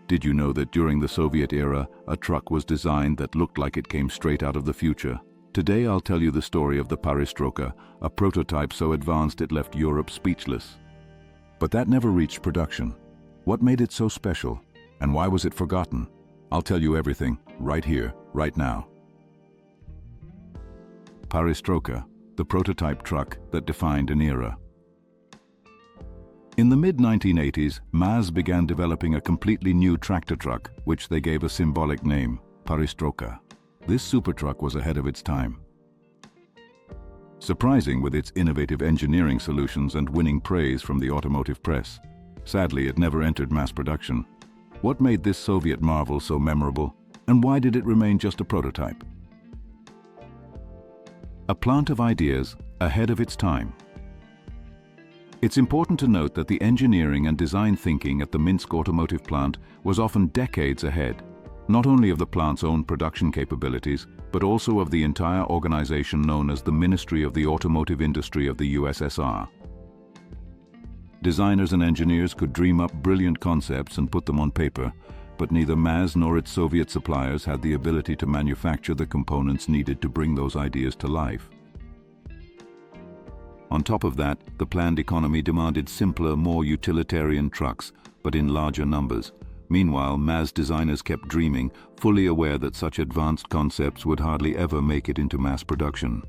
Did you know that during the Soviet era, a truck was designed that looked like it came straight out of the future? Today I'll tell you the story of the Paristroka, a prototype so advanced it left Europe speechless. But that never reached production. What made it so special? And why was it forgotten? I'll tell you everything, right here, right now. Paristroka, the prototype truck that defined an era. In the mid-1980s, MAZ began developing a completely new tractor truck, which they gave a symbolic name, Paristroka. This super truck was ahead of its time. Surprising with its innovative engineering solutions and winning praise from the automotive press. Sadly, it never entered mass production. What made this Soviet marvel so memorable, and why did it remain just a prototype? A plant of ideas ahead of its time. It's important to note that the engineering and design thinking at the Minsk automotive plant was often decades ahead, not only of the plant's own production capabilities, but also of the entire organization known as the Ministry of the Automotive Industry of the USSR. Designers and engineers could dream up brilliant concepts and put them on paper, but neither MAZ nor its Soviet suppliers had the ability to manufacture the components needed to bring those ideas to life. On top of that, the planned economy demanded simpler, more utilitarian trucks, but in larger numbers. Meanwhile, MAZ designers kept dreaming, fully aware that such advanced concepts would hardly ever make it into mass production.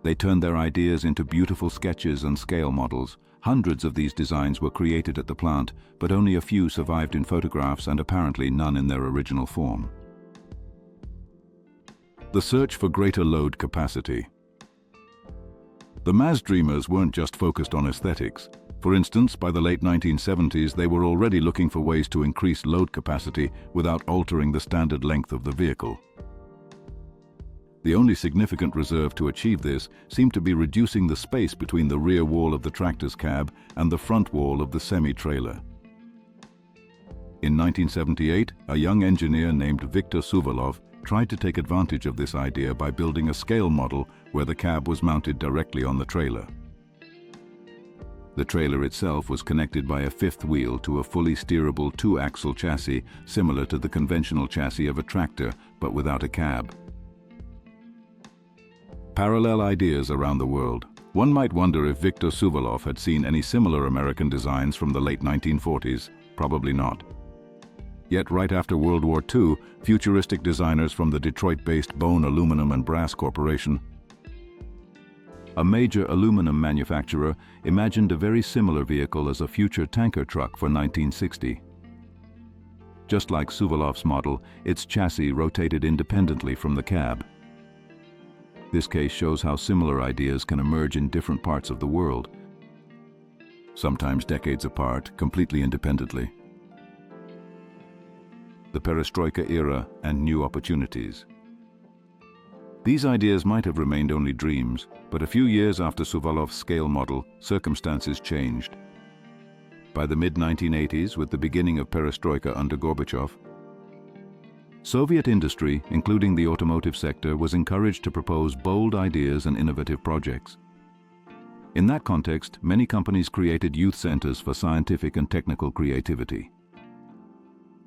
They turned their ideas into beautiful sketches and scale models. Hundreds of these designs were created at the plant, but only a few survived in photographs and apparently none in their original form. The search for greater load capacity. The MAZ dreamers weren't just focused on aesthetics. For instance, by the late 1970s, they were already looking for ways to increase load capacity without altering the standard length of the vehicle. The only significant reserve to achieve this seemed to be reducing the space between the rear wall of the tractor's cab and the front wall of the semi-trailer. In 1978, a young engineer named Viktor Suvolov tried to take advantage of this idea by building a scale model where the cab was mounted directly on the trailer. The trailer itself was connected by a fifth wheel to a fully steerable two-axle chassis similar to the conventional chassis of a tractor, but without a cab. Parallel ideas around the world. One might wonder if Viktor Suvolov had seen any similar American designs from the late 1940s. Probably not. Yet right after World War II, futuristic designers from the Detroit-based Bone Aluminum and Brass Corporation, a major aluminum manufacturer, imagined a very similar vehicle as a future tanker truck for 1960. Just like Suvolov's model, its chassis rotated independently from the cab. This case shows how similar ideas can emerge in different parts of the world, sometimes decades apart, completely independently. The Perestroika era and new opportunities. These ideas might have remained only dreams, but a few years after Suvolov's scale model, circumstances changed. By the mid-1980s, with the beginning of Perestroika under Gorbachev, Soviet industry, including the automotive sector, was encouraged to propose bold ideas and innovative projects. In that context, many companies created youth centers for scientific and technical creativity.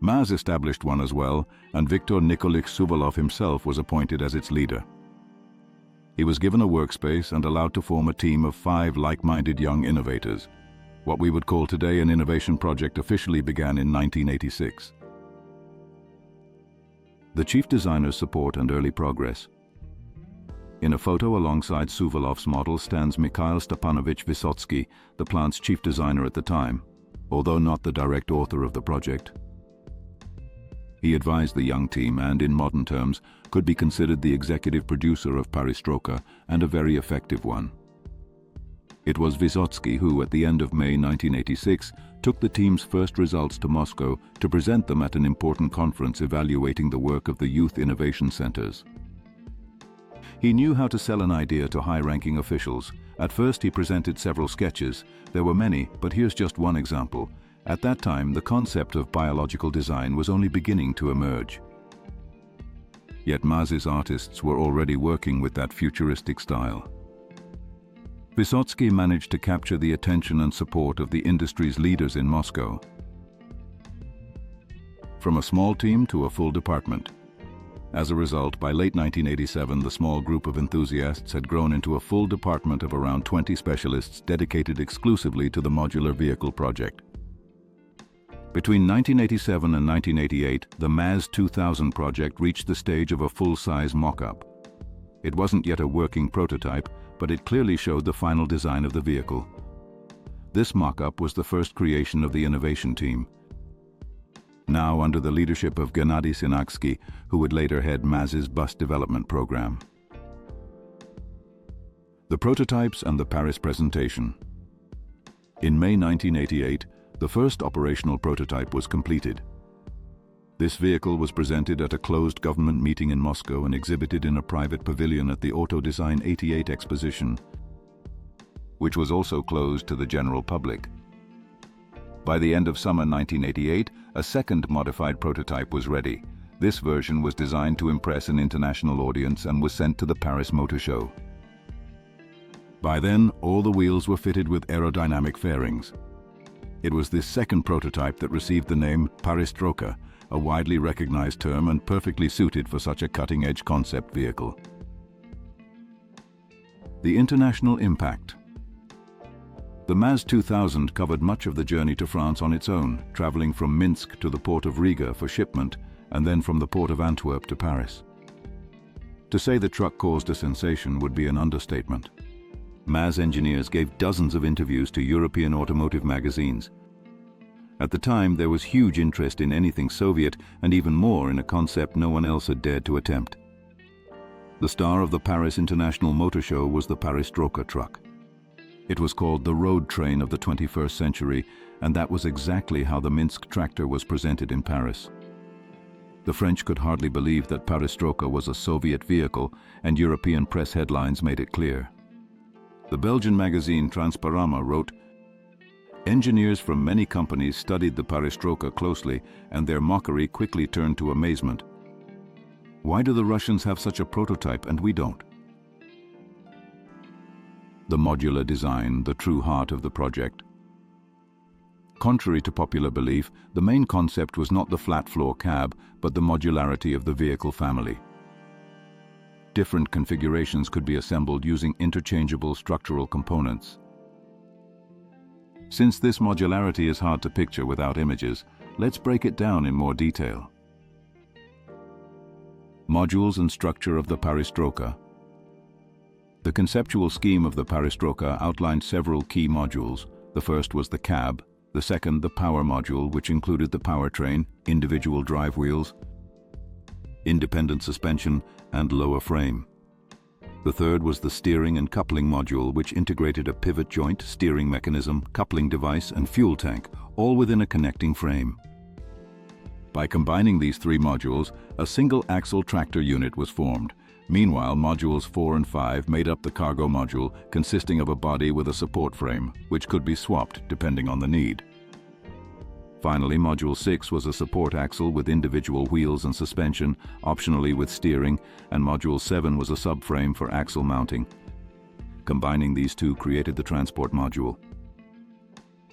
MAZ established one as well, and Viktor Nikolic Suvolov himself was appointed as its leader. He was given a workspace and allowed to form a team of 5 like-minded young innovators. What we would call today an innovation project officially began in 1986. The chief designer's support and early progress. In a photo alongside Suvolov's model stands Mikhail Stepanovich Vysotsky, the plant's chief designer at the time, although not the direct author of the project. He advised the young team and, in modern terms, could be considered the executive producer of Paristroka, and a very effective one. It was Vysotsky who, at the end of May 1986, took the team's first results to Moscow to present them at an important conference evaluating the work of the youth innovation centers. He knew how to sell an idea to high-ranking officials. At first he presented several sketches. There were many, but here's just one example. At that time, the concept of biological design was only beginning to emerge. Yet MAZ's artists were already working with that futuristic style. Vysotsky managed to capture the attention and support of the industry's leaders in Moscow. from a small team to a full department. As a result, by late 1987, the small group of enthusiasts had grown into a full department of around 20 specialists dedicated exclusively to the modular vehicle project. Between 1987 and 1988, the MAZ-2000 project reached the stage of a full-size mock-up. It wasn't yet a working prototype, but it clearly showed the final design of the vehicle. This mock-up was the first creation of the innovation team, now under the leadership of Gennady Synaksky, who would later head MAZ's bus development program. The prototypes and the Paris presentation. In May 1988, the first operational prototype was completed. This vehicle was presented at a closed government meeting in Moscow and exhibited in a private pavilion at the Auto Design 88 exposition, which was also closed to the general public. By the end of summer 1988, a second modified prototype was ready. This version was designed to impress an international audience and was sent to the Paris Motor Show. By then, all the wheels were fitted with aerodynamic fairings. It was this second prototype that received the name Paristroka, a widely recognized term and perfectly suited for such a cutting-edge concept vehicle. The international impact. The MAZ-2000 covered much of the journey to France on its own, traveling from Minsk to the port of Riga for shipment, and then from the port of Antwerp to Paris. To say the truck caused a sensation would be an understatement. MAZ engineers gave dozens of interviews to European automotive magazines. At the time, there was huge interest in anything Soviet, and even more in a concept no one else had dared to attempt. The star of the Paris International Motor Show was the Paristroka truck. It was called the road train of the 21st century, and that was exactly how the Minsk tractor was presented in Paris. The French could hardly believe that Paristroka was a Soviet vehicle, and European press headlines made it clear. The Belgian magazine Transparama wrote, "Engineers from many companies studied the Paristroka closely, and their mockery quickly turned to amazement. Why do the Russians have such a prototype and we don't?" The modular design, the true heart of the project. Contrary to popular belief, the main concept was not the flat-floor cab, but the modularity of the vehicle family. Different configurations could be assembled using interchangeable structural components. Since this modularity is hard to picture without images, let's break it down in more detail. Modules and structure of the Paristroka. The conceptual scheme of the Paristroka outlined several key modules. The first was the cab, the second the power module, which included the powertrain, individual drive wheels, independent suspension, and lower frame. The third was the steering and coupling module, which integrated a pivot joint, steering mechanism, coupling device, and fuel tank, all within a connecting frame. By combining these three modules, a single axle tractor unit was formed. Meanwhile, modules 4 and 5 made up the cargo module, consisting of a body with a support frame, which could be swapped depending on the need. Finally, module 6 was a support axle with individual wheels and suspension, optionally with steering, and module 7 was a subframe for axle mounting. Combining these two created the transport module.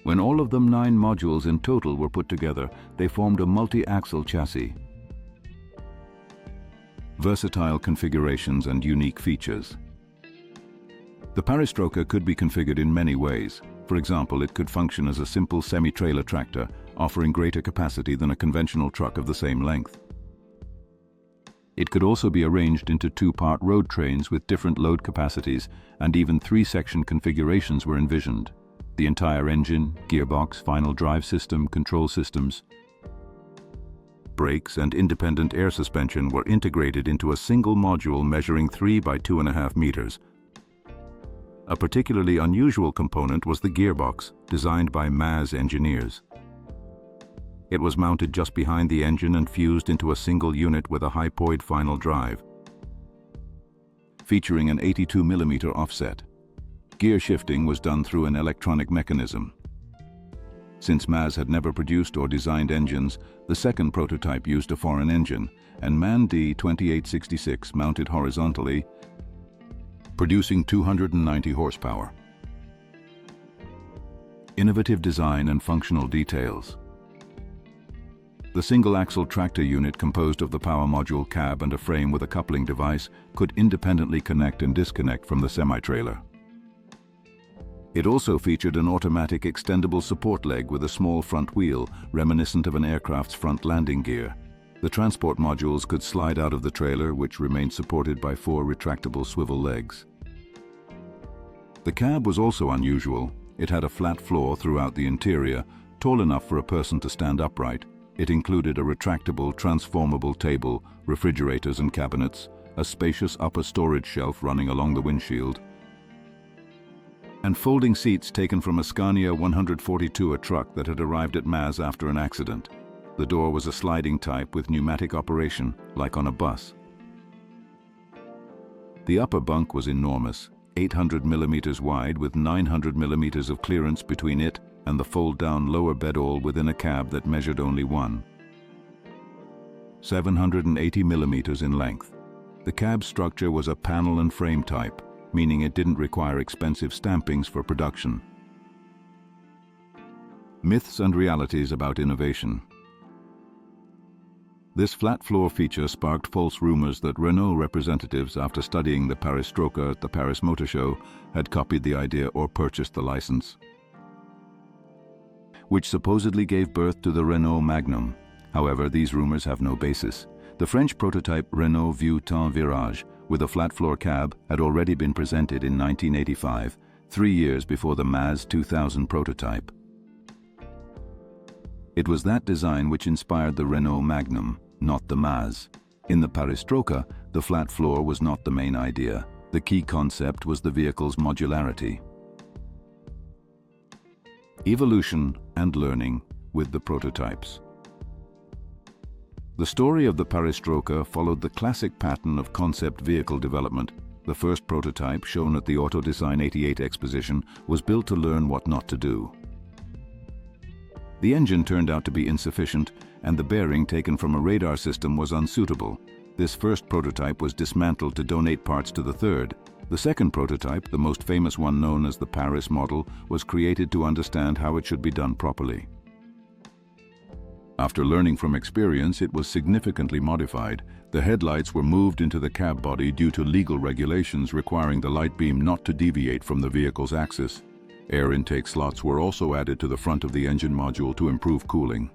When all of them 9 modules in total were put together, they formed a multi-axle chassis. Versatile configurations and unique features. The Paristroka could be configured in many ways. For example, it could function as a simple semi-trailer tractor, offering greater capacity than a conventional truck of the same length. It could also be arranged into 2-part road trains with different load capacities, and even 3-section configurations were envisioned. The entire engine, gearbox, final drive system, control systems, brakes, and independent air suspension were integrated into a single module measuring 3 by 2.5 meters. A particularly unusual component was the gearbox, designed by MAZ engineers. It was mounted just behind the engine and fused into a single unit with a hypoid final drive, featuring an 82mm offset. Gear shifting was done through an electronic mechanism. Since MAZ had never produced or designed engines, the second prototype used a foreign engine, and MAZ-2000 mounted horizontally, producing 290 horsepower. Innovative design and functional details. The single-axle tractor unit composed of the power module, cab, and a frame with a coupling device could independently connect and disconnect from the semi-trailer. It also featured an automatic extendable support leg with a small front wheel, reminiscent of an aircraft's front landing gear. The transport modules could slide out of the trailer, which remained supported by 4 retractable swivel legs. The cab was also unusual. It had a flat floor throughout the interior, tall enough for a person to stand upright. It included a retractable, transformable table, refrigerators and cabinets, a spacious upper storage shelf running along the windshield, and folding seats taken from a Scania 142, a truck that had arrived at MAZ after an accident. The door was a sliding type with pneumatic operation, like on a bus. The upper bunk was enormous, 800 millimeters wide with 900 millimeters of clearance between it and the fold-down lower bedall within a cab that measured only 780 millimeters in length. The cab structure was a panel and frame type, meaning it didn't require expensive stampings for production. Myths and realities about innovation. This flat floor feature sparked false rumors that Renault representatives, after studying the Paristroka at the Paris Motor Show, had copied the idea or purchased the license, which supposedly gave birth to the Renault Magnum. However, these rumors have no basis. The French prototype Renault Vieux-Temps Virage, with a flat-floor cab, had already been presented in 1985, 3 years before the MAZ-2000 prototype. It was that design which inspired the Renault Magnum, not the MAZ. In the Paristroka, the flat floor was not the main idea. The key concept was the vehicle's modularity. Evolution and learning with the prototypes. The story of the Paristroka followed the classic pattern of concept vehicle development. The first prototype, shown at the Auto Design 88 exposition, was built to learn what not to do. The engine turned out to be insufficient, and the bearing taken from a radar system was unsuitable. This first prototype was dismantled to donate parts to the third. The second prototype, the most famous one known as the Paris model, was created to understand how it should be done properly. After learning from experience, it was significantly modified. The headlights were moved into the cab body due to legal regulations requiring the light beam not to deviate from the vehicle's axis. Air intake slots were also added to the front of the engine module to improve cooling.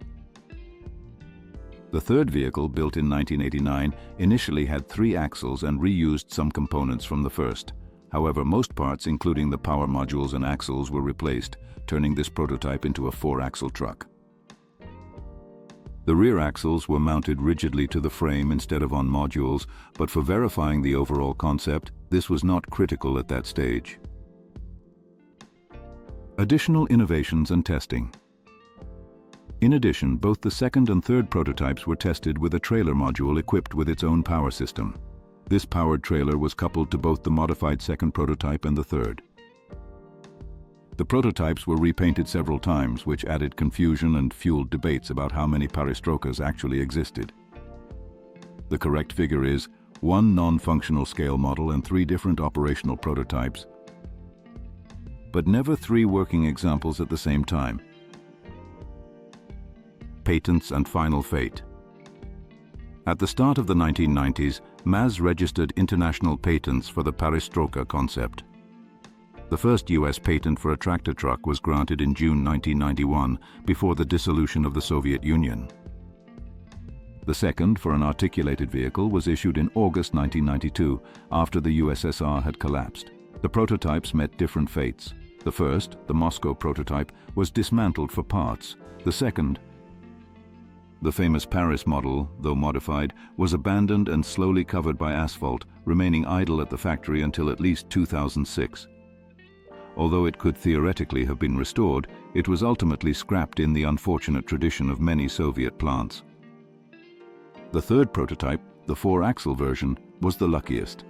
The third vehicle, built in 1989, initially had 3 axles and reused some components from the first. However, most parts, including the power modules and axles, were replaced, turning this prototype into a 4-axle truck. The rear axles were mounted rigidly to the frame instead of on modules, but for verifying the overall concept, this was not critical at that stage. Additional innovations and testing. In addition, both the second and third prototypes were tested with a trailer module equipped with its own power system. This powered trailer was coupled to both the modified second prototype and the third. The prototypes were repainted several times, which added confusion and fueled debates about how many Paristrokas actually existed. The correct figure is 1 non-functional scale model and 3 different operational prototypes, but never 3 working examples at the same time. Patents and final fate. At the start of the 1990s, MAZ registered international patents for the Paristroka concept. The first US patent for a tractor truck was granted in June 1991, before the dissolution of the Soviet Union. The second, for an articulated vehicle, was issued in August 1992, after the USSR had collapsed. The prototypes met different fates. The first, the Moscow prototype, was dismantled for parts. The second, the famous Paris model, though modified, was abandoned and slowly covered by asphalt, remaining idle at the factory until at least 2006. Although it could theoretically have been restored, it was ultimately scrapped in the unfortunate tradition of many Soviet plants. The third prototype, the 4-axle version, was the luckiest.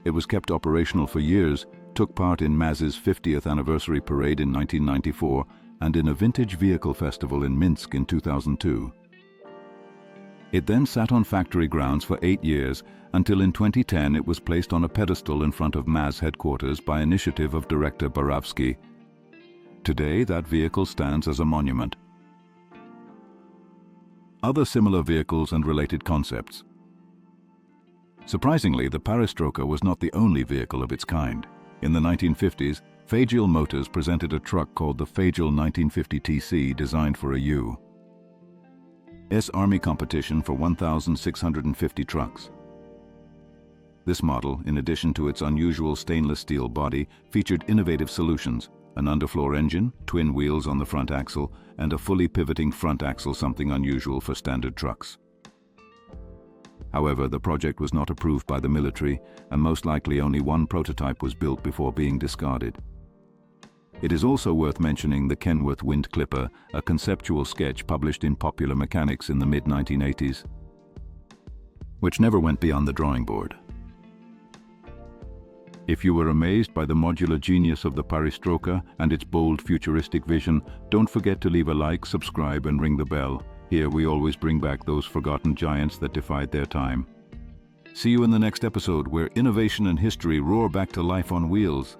It was kept operational for years, took part in MAZ's 50th anniversary parade in 1994, and in a vintage vehicle festival in Minsk in 2002. It then sat on factory grounds for 8 years, until in 2010 it was placed on a pedestal in front of MAZ headquarters by initiative of director Borovsky. Today, that vehicle stands as a monument. other similar vehicles and related concepts. Surprisingly, the Paristroka was not the only vehicle of its kind. In the 1950s, Fagiel Motors presented a truck called the Fagiel 1950 TC designed for a U.S. Army competition for 1,650 trucks. This model, in addition to its unusual stainless steel body, featured innovative solutions: an underfloor engine, twin wheels on the front axle, and a fully pivoting front axle, something unusual for standard trucks. However, the project was not approved by the military, and most likely only one prototype was built before being discarded. It is also worth mentioning the Kenworth Wind Clipper, a conceptual sketch published in Popular Mechanics in the mid-1980s, which never went beyond the drawing board. If you were amazed by the modular genius of the Paristroka and its bold futuristic vision, don't forget to leave a like, subscribe, and ring the bell. Here we always bring back those forgotten giants that defied their time. See you in the next episode, where innovation and history roar back to life on wheels.